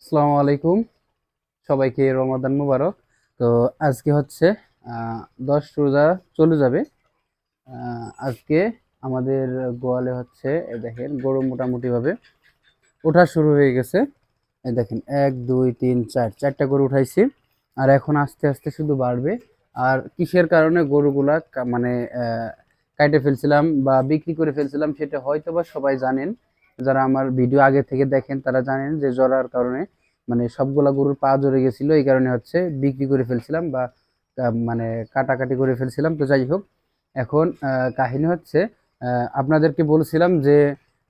আসসালামু আলাইকুম, সবাইকে রমাদান মুবারক। তো আজকে হচ্ছে 10 রোজা চলে যাবে। আজকে আমাদের গোয়ালে হচ্ছে দেখেন গরু মোটামুটি ভাবে ওঠা শুরু হয়ে গেছে। এই দেখেন 1 2 3 4 চারটা গরু উঠাইছি, আর এখন আস্তে আস্তে শুধু বাড়বে। আর কিসের কারণে গরুগুলা মানে কাইটে ফেলছিলাম বা বিক্রি করে ফেলছিলাম সেটা হয়তো বা সবাই জানেন। যারা আমার ভিডিও আগে থেকে দেখেন তারা জানেন যে জ্বরার কারণে মানে সবগুলা গরুর পা জ্বরে গেছিল, এই কারণে হচ্ছে বিক্রি করে ফেলছিলাম বা মানে কাটাকাটি করে ফেলছিলাম। তো যাই হোক, এখন কাহিনী হচ্ছে আপনাদেরকে বলছিলাম যে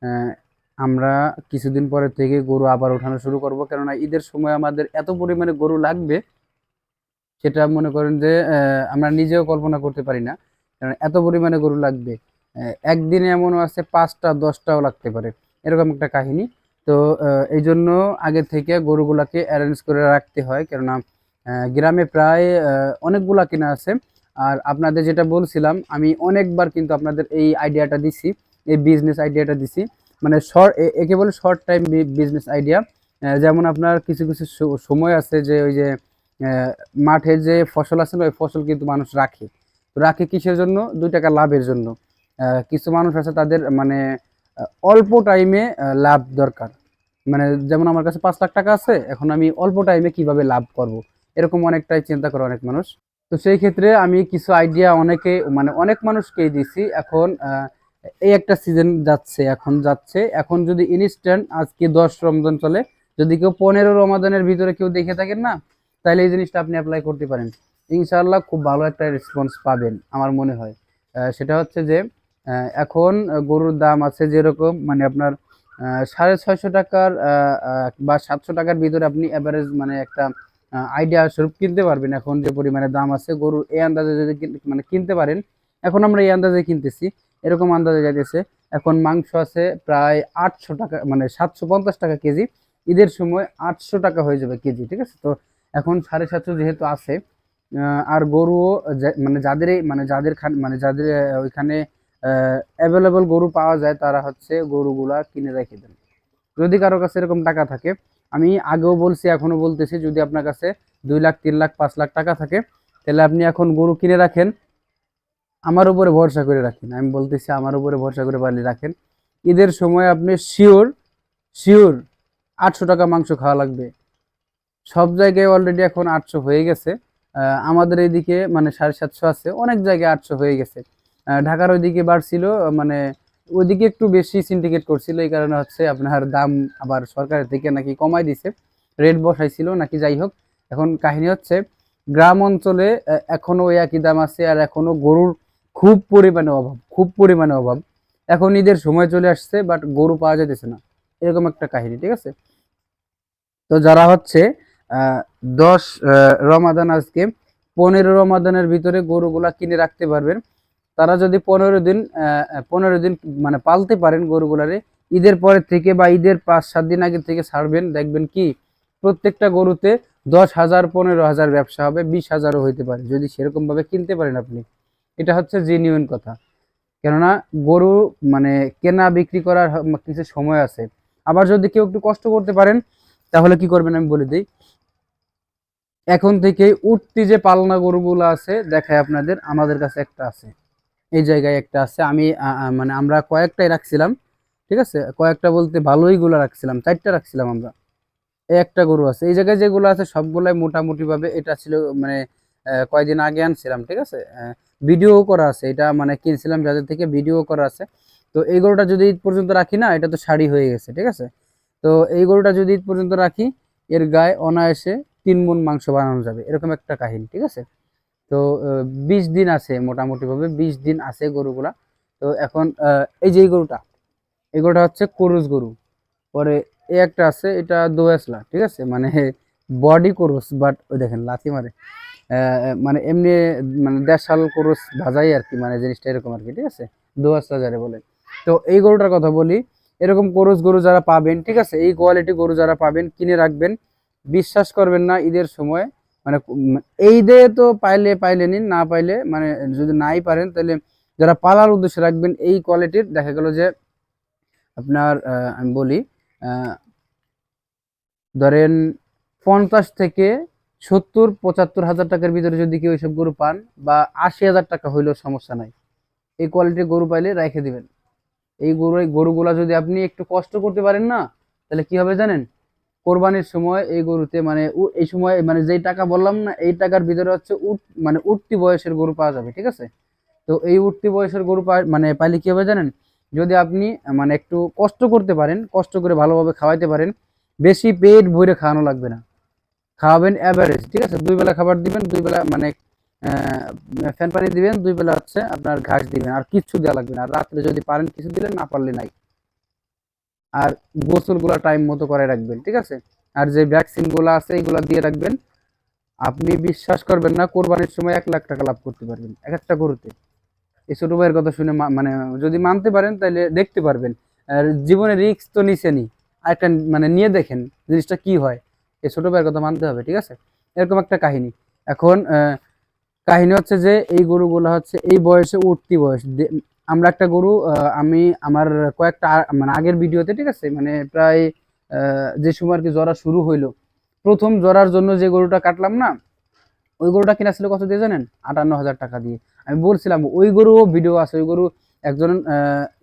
আহ, আমরা কিছুদিন পরে থেকে গরু আবার ওঠানো শুরু করব, কেননা ঈদের সময় আমাদের এত পরিমাণে গরু লাগবে সেটা মনে করেন যে আমরা নিজেও কল্পনা করতে পারি না। কারণ এত পরিমাণে গরু লাগবে, একদিনে এমনও আছে 5টা 10টাও লাগতে পারে, এরকম একটা কাহিনী। তো এই জন্য আগে থেকে গরুগুলাকে অ্যারেঞ্জ করে রাখতে হয়, কেননা গ্রামে প্রায় অনেকগুলা কিনা আছে। আর আপনাদের যেটা বলছিলাম, আমি অনেকবার কিন্তু আপনাদের এই আইডিয়াটা দিছি, এই বিজনেস আইডিয়াটা দিছি। মানে একে বলে শর্ট টাইম বিজনেস আইডিয়া। যেমন আপনার কিছু কিছু সময় আছে যে ওই যে আহ, মাঠে যে ফসল আছে না, ওই ফসল কিন্তু মানুষ রাখে। তো রাখে কিসের জন্য? 2 টাকা লাভের জন্য। কিছু মানুষ আছে তাদের মানে অল্প টাইমে লাভ দরকার। মানে যেমন আমার কাছে 5 লাখ টাকা আছে, এখন আমি অল্প টাইমে কিভাবে লাভ করব, এরকম অনেকটাই চিন্তা করে অনেক মানুষ। তো সেই ক্ষেত্রে আমি কিছু আইডিয়া অনেকে মানে অনেক মানুষকেই দিছি। এখন এই একটা সিজন যাচ্ছে, এখন যদি ইনস্ট্যান্ট আজকে 10 রমজান চলে, যদি কেউ 15 রমাদানের ভিতরে কেউ দেখে থাকেন না, তাহলে এই জিনিসটা আপনি অ্যাপ্লাই করতে পারেন। ইনশাআল্লাহ খুব ভালো একটা রেসপন্স পাবেন আমার মনে হয়। সেটা হচ্ছে যে এখন গরুর দাম আছে যেরকম, মানে আপনার 650 টাকার বা 700 টাকার ভিতরে আপনি এভারেজ মানে একটা আইডিয়া স্বরূপ কিনতে পারবেন। এখন যে পরিমাণে দাম আছে গরু, এই আন্দাজে যদি মানে কিনতে পারেন, এখন আমরা এই আন্দাজে কিনতেছি, এরকম আন্দাজে যাইতেছে। এখন মাংস আছে প্রায় 800 টাকা, মানে 750 টাকা কেজি। ঈদের সময় 800 টাকা হয়ে যাবে কেজি, ঠিক আছে? তো এখন 750 যেহেতু আছে, আর গরুও মানে যাদের ওইখানে অ্যাভেলেবল গরু পাওয়া যায়, তারা হচ্ছে গরুগুলা কিনে রেখে দেন। যদি কারো কাছে এরকম টাকা থাকে, আমি আগেও বলছি এখনো বলতেছি, যদি আপনার কাছে 2 লাখ 3 লাখ 5 লাখ টাকা থাকে, তাহলে আপনি এখন গরু কিনে রাখেন, আমার উপরে ভরসা করে রাখেন। আমি বলতেছি আমার উপরে ভরসা করে পারলে রাখেন। ঈদের সময় আপনি শিওর শিওর 800 টাকা মাংস খাওয়া লাগবে। সব জায়গায় অলরেডি এখন 800 হয়ে গেছে। আমাদের এইদিকে মানে 750 আছে, অনেক জায়গায় 800 হয়ে গেছে। ঢাকার ওইদিকে বাড়ছিল, মানে ওইদিকে একটু বেশি সিন্ডিকেট করছিল, এই কারণে হচ্ছে আপনার দাম আবার সরকারের থেকে নাকি কমাই দিছে, রেট বসাইছিল নাকি। যাই হোক, এখন কাহিনী হচ্ছে গ্রাম অঞ্চলে এখনো ওই একই দাম আছে, আর এখনো গরুর খুব পরিমাণে অভাব। এখন ঈদের সময় চলে আসছে, বাট গরু পাওয়া যাইতেছে না, এরকম একটা কাহিনী, ঠিক আছে? তো যারা হচ্ছে 10 রমাদান আজকে 15 রমাদানের ভিতরে গরুগুলা কিনে রাখতে পারবেন, তারা যদি 15 দিন 15 দিন মানে পালতে পারেন গরুগুলারে, ঈদের পরের থেকে বা ঈদের 5 7 দিন আগে থেকে ছাড়বেন, দেখবেন কি প্রত্যেকটা গরুতে 10,000 15,000 ব্যবসা হবে, 20,000ও হইতে পারে, যদি সেরকম ভাবে কিনতে পারেন আপনি। এটা হচ্ছে জেনুইন কথা। কেননা গরু মানে কেনা বিক্রি করার কিছু সময় আছে। আবার যদি কেউ একটু কষ্ট করতে পারেন, তাহলে কি করবেন আমি বলে দিই। এখন থেকে উঠতি যে পালনা গরুগুলো আছে দেখায় আপনাদের, আমাদের কাছে একটা আছে, এই জায়গায় একটা আছে। আমি মানে আমরা কয়েকটাই রাখছিলাম, ঠিক আছে? কয়েকটা বলতে ভালোই গুলা রাখছিলাম, 4টা রাখছিলাম আমরা। এই একটা গরু আছে, এই জায়গায় যেগুলো আছে সবগুলাই মোটামুটি ভাবে। এটা ছিল মানে কয়দিন আগে আনছিলাম, ঠিক আছে? ভিডিও করা আছে, এটা মানে কিনছিলাম যাদের থেকে, ভিডিও করা আছে। তো এই গরুটা যদি ঈদ পর্যন্ত রাখি না, এটা তো শাড়ি হয়ে গেছে, ঠিক আছে? তো এই গরুটা যদি ঈদ পর্যন্ত রাখি, এর গায়ে অনায়াসে 3 মণ মাংস বানানো যাবে, এরকম একটা কাহিনী, ঠিক আছে? তো 20 দিন আছে, মোটামুটি ভাবে 20 দিন আছে গরুগুলা। তো এখন এই গরুটা হচ্ছে করুজ গরু। পরে এই একটা আছে, এটা দোয়াসলা, ঠিক আছে? মানে বডি করস, বাট ওই দেখেন লাথি মারে। মানে এমনি মানে দেশাল করস ভাজাই আর কি, মানে জিনিসটা এরকম আর কি, ঠিক আছে? দোয়াসলা যারে বলে। তো এই গরুটার কথা বলি, এরকম করস গরু যারা পাবেন, ঠিক আছে, এই কোয়ালিটি গরু যারা পাবেন কিনে রাখবেন। বিশ্বাস করবেন না, ঈদের সময় মানে এই ঈদে তো পাইলে পাইলে নিন, না পাইলে মানে যদি নাই পারেন, তাহলে যারা পালার উদ্দেশ্যে রাখবেন এই কোয়ালিটির, দেখা গেল যে আপনার আমি বলি ধরেন 50 থেকে 70-75 হাজার টাকার ভিতরে যদি কেউ এইসব গরু পান, বা 80 হাজার টাকা হইলেও সমস্যা নাই, এই কোয়ালিটির গরু পাইলে রেখে দিবেন। এই গরুগুলা যদি আপনি একটু কষ্ট করতে পারেন না, তাহলে কি হবে জানেন? কোরবানির সময় এই গরুতে মানে এই সময় মানে যেই টাকা বললাম না, এই টাকার ভিতরে হচ্ছে মানে উঠতি বয়সের গরু পাওয়া যাবে, ঠিক আছে? তো এই উঠতি বয়সের গরু মানে পাইলে কি হবে জানেন? যদি আপনি মানে একটু কষ্ট করতে পারেন, কষ্ট করে ভালোভাবে খাওয়াইতে পারেন, বেশি পেট ভরে খাওয়ানো লাগবে না, খাওয়াবেন অ্যাভারেজ, ঠিক আছে? 2 বেলা খাবার দিবেন, 2 বেলা মানে ফ্যান পানি দিবেন, 2 বেলা হচ্ছে আপনার ঘাস দিবেন, আর কিচ্ছু দেওয়া লাগবে না। আর রাত্রে যদি পারেন কিছু দিলেন, না পারলে নাই। আর গোসলগুলো টাইম মতো করে রাখবেন, ঠিক আছে? আর যে ভ্যাকসিন গুলো আছে এগুলো দিয়ে রাখবেন। আপনি বিশ্বাস করবেন না, কোরবানির সময় 1 লাখ টাকা লাভ করতে পারবেন এক একটা গরুতে। এই ছোট ভাইয়ের কথা শুনে মানে যদি মানতে পারেন তাহলে দেখতে পারবেন। আর জীবনে রিস্ক তো নিছেনই, আরেকটা মানে নিয়ে দেখেন জিনিসটা কি হয়। এই ছোট ভাইয়ের কথা মানতে হবে, ঠিক আছে? এরকম একটা কাহিনী। এখন কাহিনী হচ্ছে যে এই গরুগুলো হচ্ছে এই বয়সে উঠতি বয়স। আমরা একটা গরু আমি আমার কয়েকটা মানে আগের ভিডিওতে, ঠিক আছে, মানে প্রায় যে সময় আর কি জরা শুরু হইলো, প্রথম জরার জন্য যে গরুটা কাটলাম না, ওই গরুটা কিনা ছিল কত দিয়ে জানেন? 58 হাজার টাকা দিয়ে। আমি বলছিলাম ওই গরুও ভিডিও আছে, ওই গরু একজন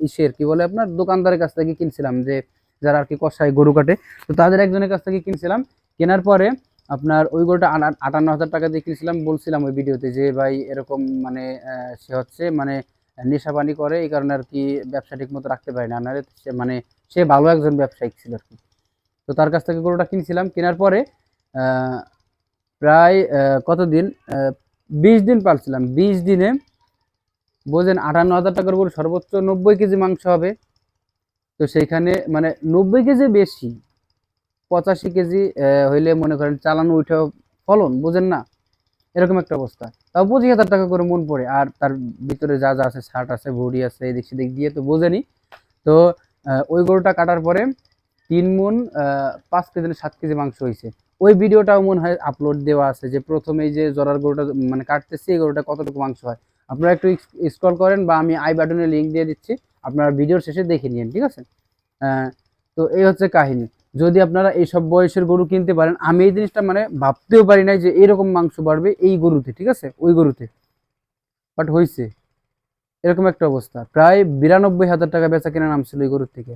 ইসের কি বলে আপনার দোকানদারের কাছ থেকে কিনছিলাম, যে যারা আর কি কষাই গরু কাটে, তো তাদের একজনের কাছ থেকে কিনছিলাম। কেনার পরে আপনার ওই গরুটা 58 হাজার টাকা দিয়ে কিনছিলাম। বলছিলাম ওই ভিডিওতে যে ভাই এরকম মানে সে হচ্ছে মানে নেশা পানি করে, এই কারণে আর কি ব্যবসা ঠিক মতো রাখতে পারে না, নাহলে সে মানে সে ভালো একজন ব্যবসায়িক ছিল আর কি। তো তার কাছ থেকে গরুটা কিনছিলাম। কেনার পরে আহ, প্রায় কতদিন, 20 দিন পালছিলাম। 20 দিনে বোঝেন 58 হাজার টাকার গরু সর্বোচ্চ 90 কেজি মাংস হবে। তো সেইখানে মানে 90 কেজি বেশি, 85 কেজি হইলে মনে করেন চালানো উঠেও ফলন, বোঝেন না? এরকম একটা অবস্থা। তাও 25 হাজার টাকা করে মন পড়ে, আর তার ভিতরে যা যা আছে, ছাট আছে, ভুড়ি আছে, এদিক সেদিক দিয়ে তো বোঝেনি। তো ওই গরুটা কাটার পরে 3 মণ 5 কেজি না 7 কেজি মাংস হয়েছে। ওই ভিডিওটাও মনে হয় আপলোড দেওয়া আছে, যে প্রথমে এই যে জরার গরুটা মানে কাটতেছি, এই গরুটা কতটুকু মাংস হয়। আপনারা একটু স্ক্রল করেন, বা আমি আই বাটনে লিঙ্ক দিয়ে দিচ্ছি, আপনারা ভিডিওর শেষে দেখে নিন, ঠিক আছে? আহ, তো এই হচ্ছে কাহিনী। যদি আপনারা এইসব বয়সের গরু কিনতে পারেন, আমি এই জিনিসটা মানে ভাবতেও পারি নাই যে এরকম মাংস বাড়বে এই গরুতে, ঠিক আছে, ওই গরুতে। বাট হয়েছে, এরকম একটা অবস্থা। প্রায় 92 হাজার টাকা বেচা কেনা নাম ছিল এই গরুর থেকে।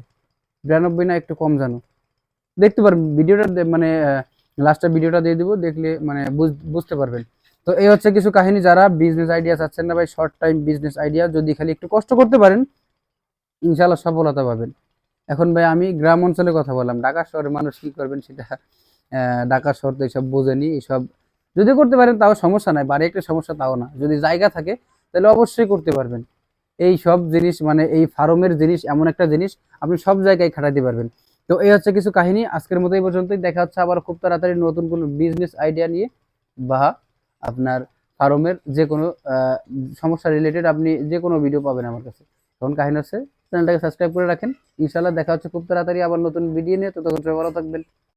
92 না, একটু কম জানো। দেখতে পারবেন ভিডিওটা, মানে লাস্টে ভিডিওটা দিয়ে দিব, দেখলে মানে বুঝতে পারবেন। তো এই হচ্ছে কিছু কাহিনী। যারা বিজনেস আইডিয়া চাচ্ছেন না ভাই, শর্ট টাইম বিজনেস আইডিয়া, যদি খালি একটু কষ্ট করতে পারেন, ইনশাল্লাহ সফলতা পাবেন। এখন ভাই আমি গ্রাম অঞ্চলে কথা বললাম, ঢাকা শহরের মানুষ কি করবেন সেটা, ঢাকা শহর তো এইসব বোঝেনি। এইসব যদি করতে পারেন তাও সমস্যা নাই, বাড়ি একটা সমস্যা তাও না, যদি জায়গা থাকে তাহলে অবশ্যই করতে পারবেন। এই সব জিনিস মানে এই ফার্মের জিনিস এমন একটা জিনিস, আপনি সব জায়গায় খাটাতে পারবেন। তো এই হচ্ছে কিছু কাহিনী। আজকের মতো এই পর্যন্তই, দেখা হচ্ছে আবার খুব তাড়াতাড়ি নতুন কোনো বিজনেস আইডিয়া নিয়ে, বা আপনার ফার্মের যে কোনো সমস্যা রিলেটেড আপনি যে কোনো ভিডিও পাবেন আমার কাছে। তখন কাহিনী হচ্ছে চ্যানেলটাকে সাবস্ক্রাইব করে রাখেন। ইনশাল্লাহ দেখা হচ্ছে খুব তাড়াতাড়ি আবার নতুন ভিডিও নিয়ে। ততক্ষণ সবাই ভালো থাকবেন।